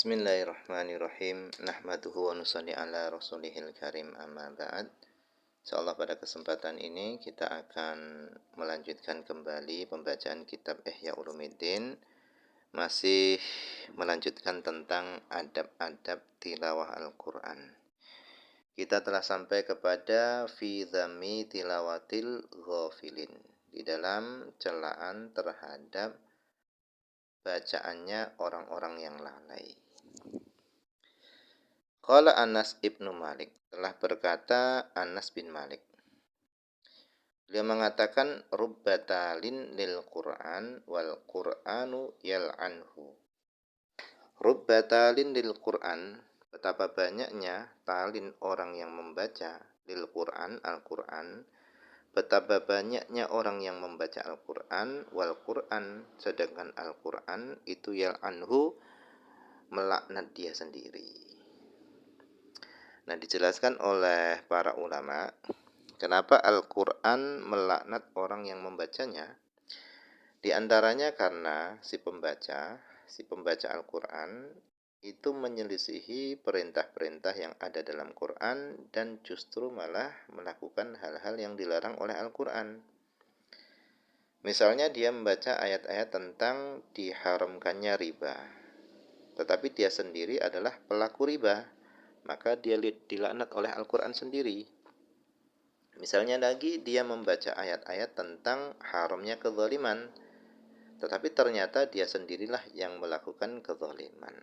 Bismillahirrahmanirrahim. Nahmaduhu wa nusalli ala rasulihil karim, amma ba'd. Insyaallah pada kesempatan ini kita akan melanjutkan kembali pembacaan kitab Ihya Ulumuddin. Masih melanjutkan tentang adab-adab tilawah Al-Quran. Kita telah sampai kepada fi dhammi tilawatil ghafilin, di dalam celaan terhadap bacaannya orang-orang yang lalai. Qala Anas ibnu Malik, telah berkata Anas bin Malik. Beliau mengatakan rubbatalin lil Qur'an wal Qur'anu yal'anhu. Rubbatalin lil Qur'an, betapa banyaknya talin orang yang membaca lil Qur'an, Al-Qur'an. Betapa banyaknya orang yang membaca Al-Quran, wal Quran, sedangkan Al-Quran itu yal'anhu, melaknat dia sendiri. Nah, dijelaskan oleh para ulama kenapa Al-Quran melaknat orang yang membacanya. Di antaranya karena si pembaca Al-Quran itu menyelisihi perintah-perintah yang ada dalam Quran dan justru malah melakukan hal-hal yang dilarang oleh Al-Quran. Misalnya dia membaca ayat-ayat tentang diharamkannya riba, tetapi dia sendiri adalah pelaku riba, maka dia dilaknat oleh Al-Quran sendiri. Misalnya lagi dia membaca ayat-ayat tentang haramnya kezaliman, tetapi ternyata dia sendirilah yang melakukan kezaliman.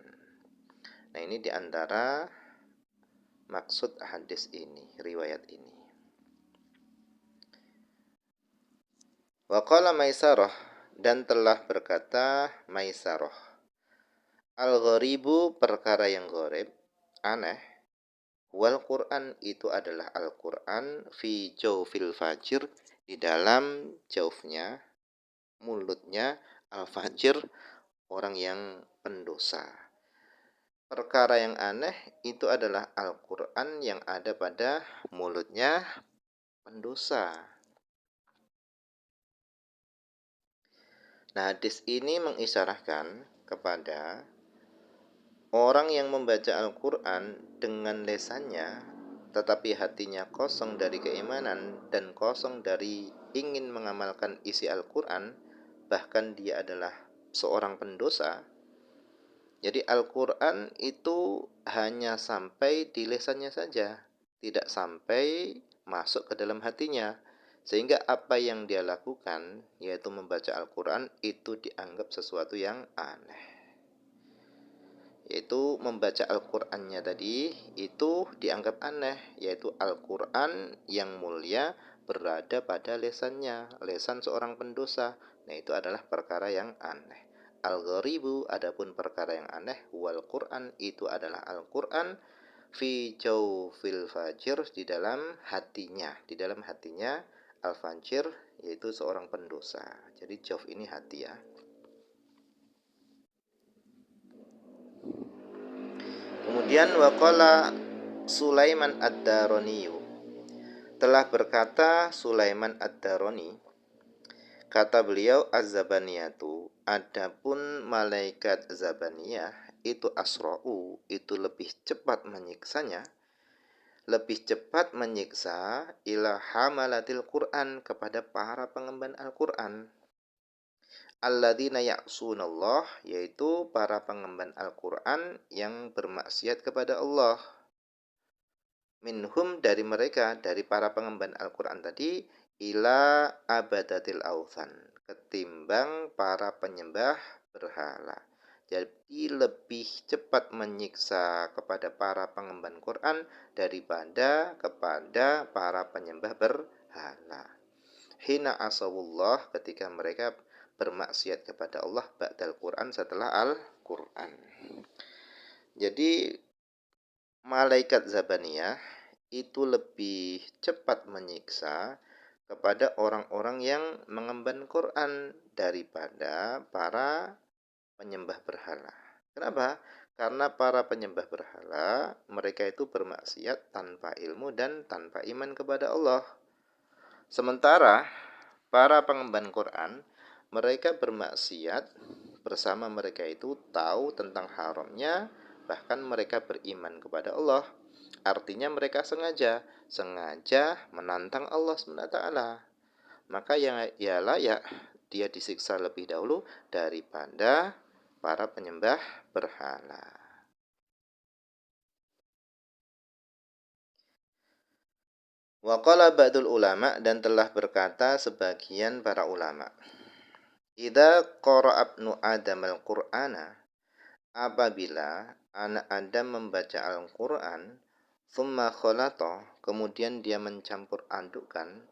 Nah, ini diantara maksud hadis ini, riwayat ini. Wa qala Maisarah, dan telah berkata Maisarah, al-gharibu, perkara yang gharib, aneh, wal Qur'an, itu adalah Al-Qur'an, fi jawfil fajir, di dalam jawfnya, mulutnya, al-fajir, orang yang pendosa. Perkara yang aneh itu adalah Al-Quran yang ada pada mulutnya pendosa. Nah, hadis ini mengisyaratkan kepada orang yang membaca Al-Quran dengan lesannya, tetapi hatinya kosong dari keimanan dan kosong dari ingin mengamalkan isi Al-Quran, bahkan dia adalah seorang pendosa. Jadi Al-Quran itu hanya sampai di lisannya saja, tidak sampai masuk ke dalam hatinya. Sehingga apa yang dia lakukan, yaitu membaca Al-Quran, itu dianggap sesuatu yang aneh. Yaitu membaca Al-Qurannya tadi, itu dianggap aneh. Yaitu Al-Quran yang mulia berada pada lesannya, lesan seorang pendosa. Nah, itu adalah perkara yang aneh. Al-gharibu, adapun perkara yang aneh, wal Quran, itu adalah Al-Quran, fi jawfil fajir, di dalam hatinya al-fajir, yaitu seorang pendosa. Jadi jawf ini hati ya. Kemudian waqala Sulaiman ad-Darani, telah berkata Sulaiman ad-Darani, kata beliau, az-zabaniyatu, adapun malaikat zabaniyah itu asra'u, itu lebih cepat menyiksanya, lebih cepat menyiksa ila hamalatil Quran, kepada para pengemban Al-Quran. Alladzina ya'sunallah, yaitu para pengemban Al-Quran yang bermaksiat kepada Allah. Minhum, dari mereka, dari para pengemban Al-Quran tadi, ila abadatil authan, ketimbang para penyembah berhala. Jadi lebih cepat menyiksa kepada para pengemban Quran daripada kepada para penyembah berhala. Hina asawullah, ketika mereka bermaksiat kepada Allah ba'dal Quran, setelah Al-Quran. Jadi malaikat zabaniyah itu lebih cepat menyiksa kepada orang-orang yang mengemban Quran daripada para penyembah berhala. Kenapa? Karena para penyembah berhala, mereka itu bermaksiat tanpa ilmu dan tanpa iman kepada Allah. Sementara para pengemban Quran, mereka bermaksiat bersama mereka itu tahu tentang haramnya bahkan mereka beriman kepada Allah. Artinya mereka sengaja menantang Allah SWT. Maka ya layak dia disiksa lebih dahulu daripada para penyembah berhala. Wa qala ba'dul ulama, dan telah berkata sebagian para ulama, idza qara'a ibnu Adam al-Qur'ana, apabila anak Adam membaca Al-Qur'an, thumma khalata, kemudian dia mencampur adukan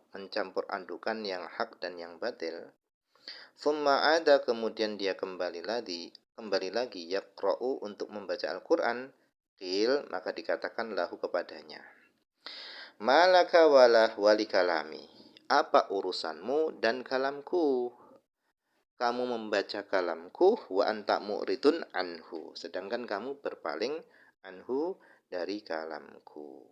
yang hak dan yang batil, thumma ada, kemudian dia kembali lagi yaqra'u, untuk membaca Al-Qur'an, qil, maka dikatakan lahu kepadanya, malaka walah wali kalami, apa urusanmu dan kalamku? Kamu membaca kalamku, wa anta mu'ridun anhu, sedangkan kamu berpaling anhu, dari kalamku.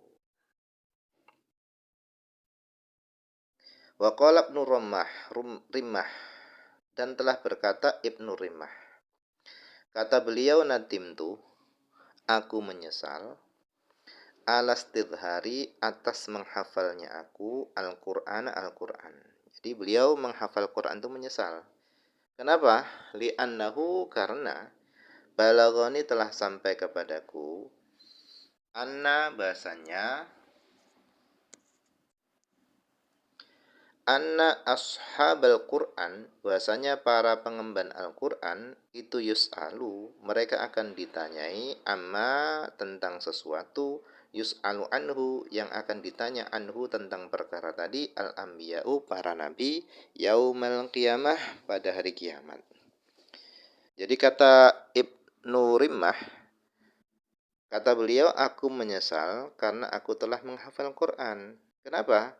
Wa qala Ibnu Rimmah, dan telah berkata Ibnu Rimmah, kata beliau, nadimtu, aku menyesal, alastidhari, atas menghafalnya aku Al-Qur'an. Jadi beliau menghafal Quran itu menyesal. Kenapa? Li'annahu, karena balaghani, telah sampai kepadaku, anna, bahasanya, anna ashabal Quran, bahasanya para pengemban Al-Quran itu yus'alu, mereka akan ditanyai, amma, tentang sesuatu, yus'alu anhu, yang akan ditanya anhu, tentang perkara tadi, al-anbiya'u, para nabi, yaumal qiyamah, pada hari kiamat. Jadi kata Ibnu Rimmah, kata beliau, aku menyesal karena aku telah menghafal Quran. Kenapa?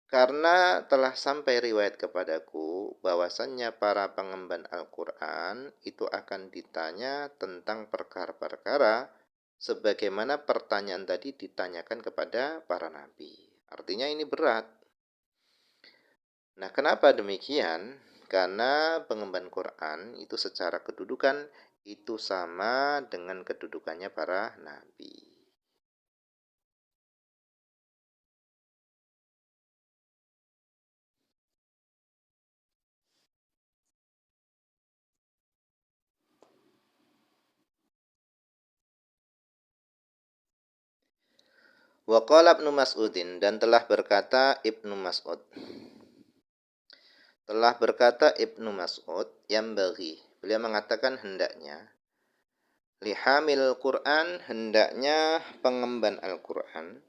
Karena telah sampai riwayat kepadaku bahwasannya para pengemban Al-Quran itu akan ditanya tentang perkara-perkara sebagaimana pertanyaan tadi ditanyakan kepada para nabi. Artinya ini berat. Nah, kenapa demikian? Karena pengemban Quran itu secara kedudukan itu sama dengan kedudukannya para nabi. Wa qala Ibnu Mas'udin, dan telah berkata Ibnu Mas'ud. Telah berkata Ibnu Mas'ud, yang bagi, beliau mengatakan hendaknya, lihamil Quran, hendaknya pengemban Al-Quran,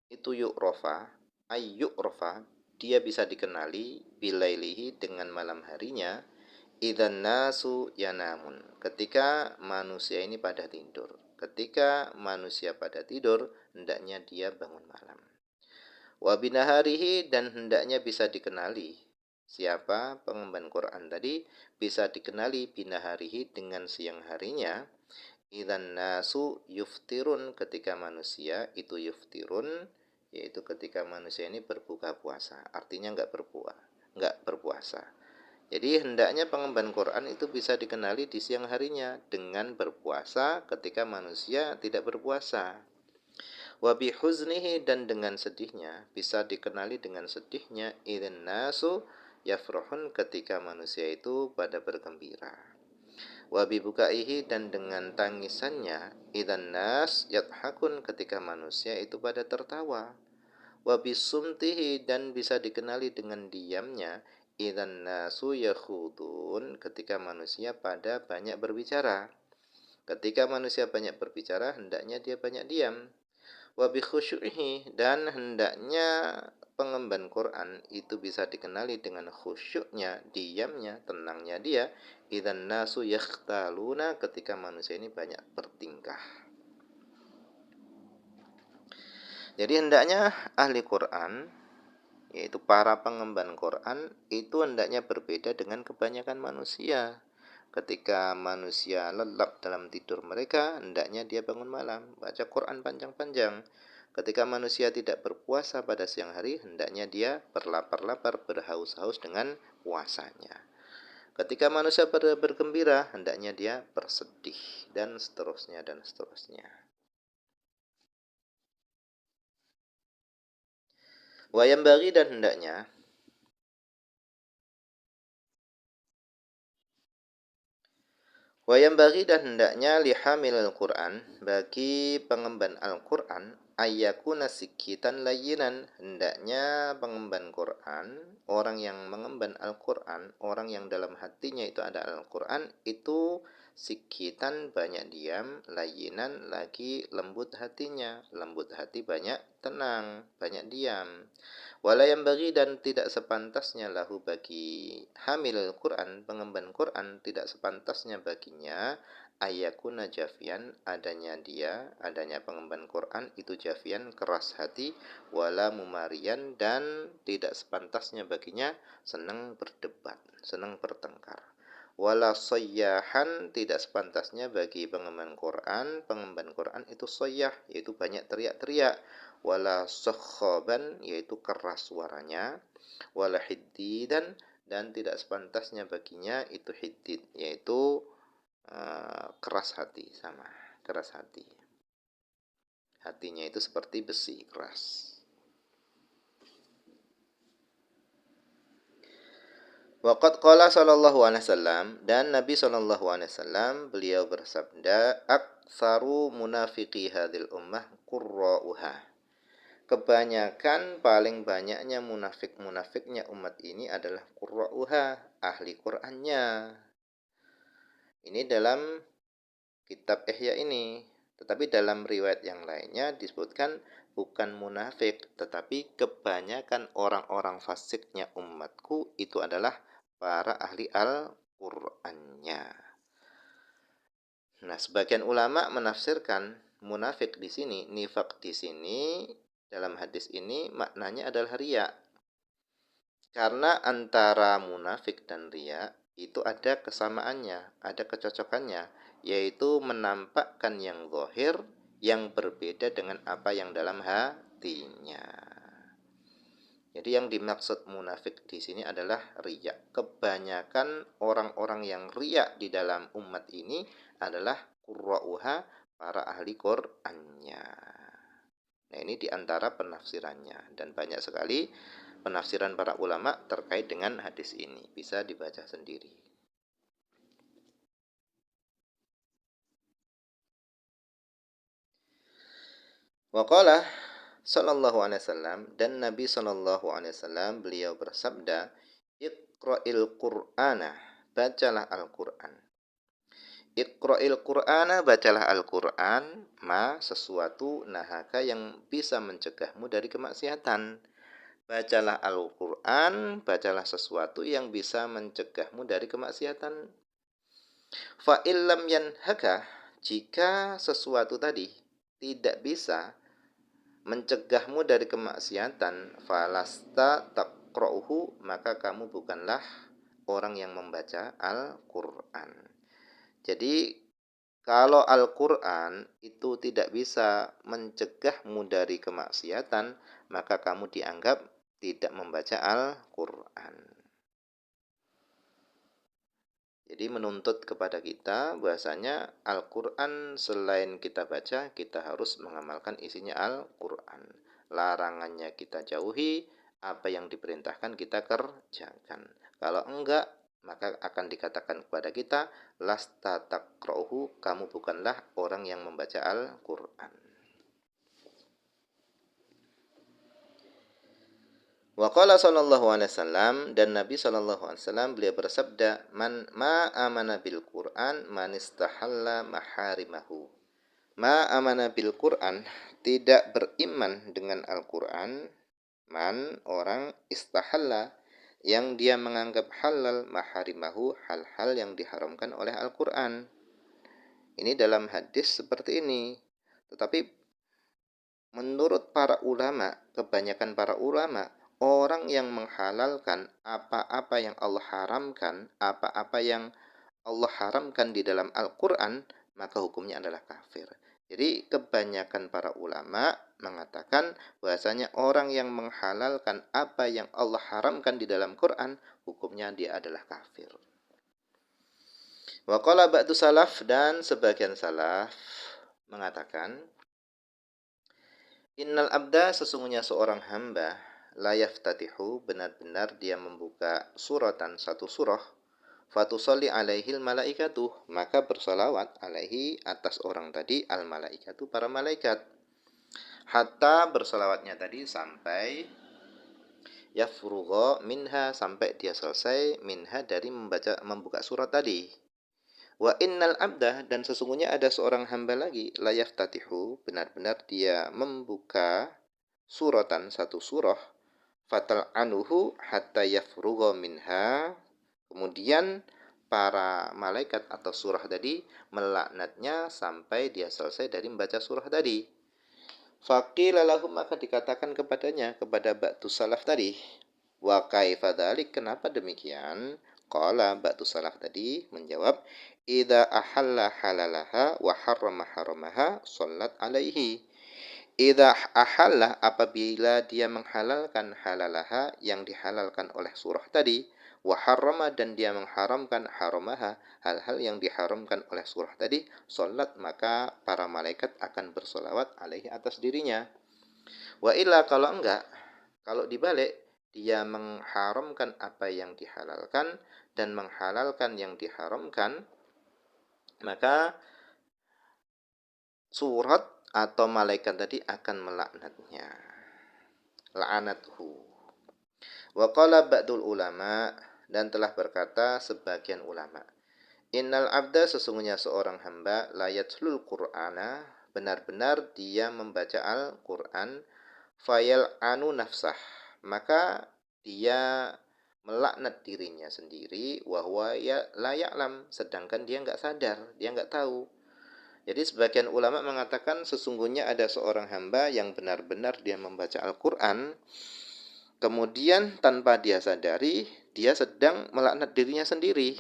itu yu'rofa, dia bisa dikenali, bilailihi, dengan malam harinya, idzan nasu yanamun, ketika manusia ini pada tidur. Ketika manusia pada tidur, hendaknya dia bangun malam. Wa binaharihi, dan hendaknya bisa dikenali, siapa pengemban Quran tadi, bisa dikenali binaharihi, dengan siang harinya, idzan nasu yuftirun, ketika manusia itu yuftirun, yaitu ketika manusia ini berbuka puasa, artinya enggak berpuasa. Jadi hendaknya pengemban Quran itu bisa dikenali di siang harinya dengan berpuasa ketika manusia tidak berpuasa. Wa bihuznihi, dan dengan sedihnya, bisa dikenali dengan sedihnya, idzan nasu yafrahun, ketika manusia itu pada bergembira. Wa bibukaihi, dan dengan tangisannya, idzan nas yadhakun, ketika manusia itu pada tertawa. Wa bisumtihi, dan bisa dikenali dengan diamnya, idzan nasu yakhudun, ketika manusia pada banyak berbicara. Ketika manusia banyak berbicara, hendaknya dia banyak diam. Wa bi khusyu'ihi, dan hendaknya pengemban Quran itu bisa dikenali dengan khusyuknya, diamnya, tenangnya dia, idzan nasu yakhtaluna, ketika manusia ini banyak bertingkah. Jadi hendaknya ahli Quran, yaitu para pengemban Quran, itu hendaknya berbeda dengan kebanyakan manusia. Ketika manusia lelap dalam tidur mereka, hendaknya dia bangun malam, baca Quran panjang-panjang. Ketika manusia tidak berpuasa pada siang hari, hendaknya dia berlapar-lapar, berhaus-haus dengan puasanya. Ketika manusia bergembira, hendaknya dia bersedih, dan seterusnya dan seterusnya. Wayam bagi dan hendaknya dan hendaknya lihamilil Quran, bagi pengemban Al-Quran, ayyakuna sikitan layinan, hendaknya pengemban Quran, orang yang mengemban Al-Quran, orang yang dalam hatinya itu ada Al-Quran, itu sikitan banyak diam, layinan lagi lembut hatinya, lembut hati banyak tenang, banyak diam. Walayam bagi dan tidak sepantasnya lahu bagi hamil Quran, pengemban Quran, tidak sepantasnya baginya ayakuna jafian, adanya pengemban Quran itu jafian, keras hati, wala mumarian, dan tidak sepantasnya baginya senang berdebat, senang bertengkar. Wala soyahan, tidak sepantasnya bagi pengemban Quran itu soyah, yaitu banyak teriak-teriak. Wala sokhoban, yaitu keras suaranya. Wala hiddidan, dan tidak sepantasnya baginya itu hiddid, yaitu keras hati, sama keras hati. Hatinya itu seperti besi keras. Waqad qala sallallahu alaihi wasallam, dan Nabi sallallahu alaihi wasallam beliau bersabda, aktsaru munafiqi hadil ummah qurra'uha. Kebanyakan paling banyaknya munafik-munafiknya umat ini adalah qurra'uha, ahli Qur'annya. Ini dalam kitab Ihya ini. Tetapi dalam riwayat yang lainnya disebutkan bukan munafik, tetapi kebanyakan orang-orang fasiknya umatku itu adalah para ahli Al-Qur'annya. Nah, sebagian ulama menafsirkan munafik di sini, nifak di sini, dalam hadis ini maknanya adalah riya. Karena antara munafik dan riya itu ada kesamaannya, ada kecocokannya, yaitu menampakkan yang zahir yang berbeda dengan apa yang dalam hatinya. Jadi yang dimaksud munafik di sini adalah riya. Kebanyakan orang-orang yang riya di dalam umat ini adalah qurra'uha, para ahli Qur'annya. Nah, ini diantara penafsirannya, dan banyak sekali penafsiran para ulama terkait dengan hadis ini. Bisa dibaca sendiri. Waqala sallallahu alaihi wasallam, dan Nabi sallallahu alaihi wasallam beliau bersabda, Iqra'il Qur'ana, bacalah Al-Qur'an. Iqra'il Qur'ana, bacalah Al-Qur'an, ma sesuatu nahaka yang bisa mencegahmu dari kemaksiatan. Bacalah Al-Qur'an, bacalah sesuatu yang bisa mencegahmu dari kemaksiatan. Fa illam yanhaka, jika sesuatu tadi tidak bisa mencegahmu dari kemaksiatan, falasta taqra'uhu, maka kamu bukanlah orang yang membaca Al-Qur'an. Jadi kalau Al-Qur'an itu tidak bisa mencegahmu dari kemaksiatan, maka kamu dianggap tidak membaca Al-Qur'an. Jadi menuntut kepada kita bahwasanya Al-Qur'an selain kita baca, kita harus mengamalkan isinya Al-Qur'an. Larangannya kita jauhi, apa yang diperintahkan kita kerjakan. Kalau enggak, maka akan dikatakan kepada kita, lasta taqra'uhu, kamu bukanlah orang yang membaca Al-Qur'an. Wa qala sallallahu alaihi wasallam, dan Nabi sallallahu alaihi wasallam beliau bersabda, man ma amana bil Qur'an man istahalla maharimahu. Ma amana bil Qur'an, tidak beriman dengan Al-Qur'an, man orang istahalla yang dia menganggap halal, maharimahu hal-hal yang diharamkan oleh Al-Qur'an. Ini dalam hadis seperti ini. Tetapi menurut para ulama, kebanyakan para ulama, orang yang menghalalkan apa-apa yang Allah haramkan, apa-apa yang Allah haramkan di dalam Al-Quran, maka hukumnya adalah kafir. Jadi kebanyakan para ulama mengatakan bahwasanya orang yang menghalalkan apa yang Allah haramkan di dalam Quran, hukumnya dia adalah kafir. Wa qala ba'du salaf, dan sebagian salaf mengatakan, innal abda, sesungguhnya seorang hamba, la yaftatihu, benar-benar dia membuka suratan, satu surah, fatusalli alaihil malaikatu, maka bersalawat alaihi, atas orang tadi, al malaikatu, para malaikat, hatta bersalawatnya tadi sampai yafrugha minha, sampai dia selesai, minha, dari membuka surat tadi. Wa innal abda, dan sesungguhnya ada seorang hamba lagi, la yaftatihu, benar-benar dia membuka suratan, satu surah, fatal anuhu hatta yafrugha minha, kemudian para malaikat atau surah tadi melaknatnya sampai dia selesai dari membaca surah tadi. Faqila lahum, maka dikatakan kepadanya, kepada ba'du salaf tadi, wa kaifa dzalik, kenapa demikian? Qala, ba'du salaf tadi menjawab, idza ahalla halalaha wa harrama haramaha shallat alaihi. Idza ahalla, apabila dia menghalalkan halalaha, yang dihalalkan oleh surah tadi, wa harrama, dan dia mengharamkan haramaha, hal-hal yang diharamkan oleh surah tadi, salat, maka para malaikat akan bersolawat alaihi, atas dirinya. Wa illa, kalau enggak, kalau dibalik, dia mengharamkan apa yang dihalalkan dan menghalalkan yang diharamkan, maka surat atau malaikat tadi akan melaknatnya. La'anathu. Wa qala ba'dul ulama, dan telah berkata sebagian ulama, innal abda, sesungguhnya seorang hamba, la yatlul qur'ana, benar-benar dia membaca Al-Qur'an, fayal anu nafsah, maka dia melaknat dirinya sendiri, wahwa ya la ya'lam, sedangkan dia enggak sadar, dia enggak tahu. Jadi sebagian ulama mengatakan sesungguhnya ada seorang hamba yang benar-benar dia membaca Al-Qur'an, kemudian tanpa dia sadari dia sedang melaknat dirinya sendiri.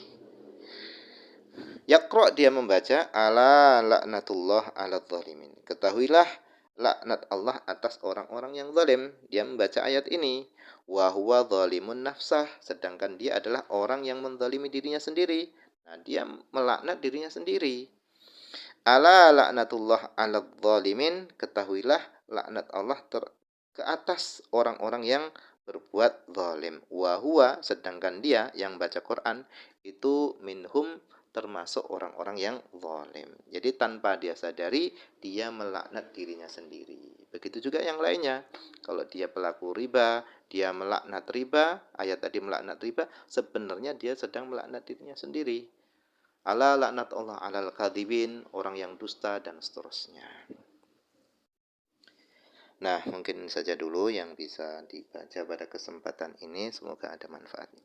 Yaqra, dia membaca, ala laknatullah ala zalimin, ketahuilah laknat Allah atas orang-orang yang zalim. Dia membaca ayat ini, wa huwa zalimun nafsah, sedangkan dia adalah orang yang menzalimi dirinya sendiri. Nah, dia melaknat dirinya sendiri. Ala laknatullah ala zalimin, ketahuilah laknat Allah ke atas orang-orang yang berbuat zalim. Wa huwa, sedangkan dia yang baca Quran itu minhum, termasuk orang-orang yang zalim. Jadi tanpa dia sadari dia melaknat dirinya sendiri. Begitu juga yang lainnya. Kalau dia pelaku riba, dia melaknat riba, ayat tadi melaknat riba, sebenarnya dia sedang melaknat dirinya sendiri. Ala laknat Allah alal kadhibin, orang yang dusta, dan seterusnya. Nah, mungkin saja dulu yang bisa dibaca pada kesempatan ini. Semoga ada manfaatnya.